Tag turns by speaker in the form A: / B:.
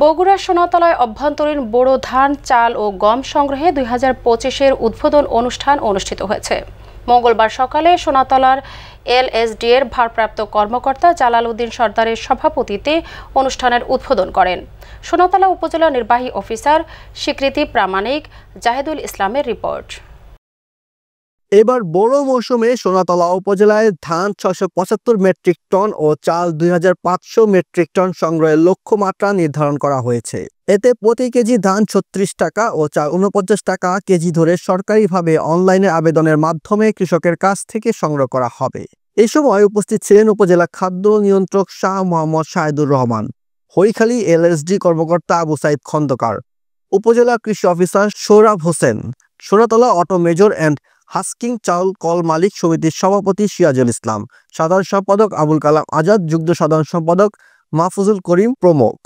A: বগুড়া সোনাতলায় অভ্যন্তরীণ বোরো ধান, চাল ও গম সংগ্রহে 2025-এর উদ্বোধন অনুষ্ঠান অনুষ্ঠিত হয়েছে। মঙ্গলবার সকালে সোনাতলার এলএসডি এর ভারপ্রাপ্ত কর্মকর্তা জালাল উদ্দিন সর্দারের সভাপতিত্বে অনুষ্ঠানের উদ্বোধন করেন। সোনাতলা উপজেলা নির্বাহী অফিসার স্বীকৃতি প্রামাণিক জাহিদুল ইসলামের রিপোর্ট।
B: এবার বোরো মৌসুমে সোনাতলা উপজেলায় ধান 675 মেট্রিক টন ও চাল 2500 মেট্রিক টন সংগ্রহের লক্ষ্যমাত্রা নির্ধারণ করা হয়েছে। এতে প্রতি কেজি ধান 36 টাকা ও চাল 49 টাকা কেজি ধরে সরকারিভাবে অনলাইনে আবেদনের মাধ্যমে কৃষকের কাছ থেকে সংগ্রহ করা হবে। এ সময় উপস্থিত ছিলেন উপজেলা খাদ্য নিয়ন্ত্রক শাহ মোহাম্মদ শাহিদুর রহমান, হরিখালী এলএসডি কর্মকর্তা আবু সাইদ খন্দকার, উপজেলা কৃষি officer Sohrab Hossain, Sonatala auto major and husking চাউল কল মালিক সমিতির সভাপতি সিরাজুল ইসলাম, সাধারণ সম্পাদক আবুল কালাম আজাদ, যুগ্ম সাধারণ সম্পাদক মাহফুজুল করিম প্রমুখ।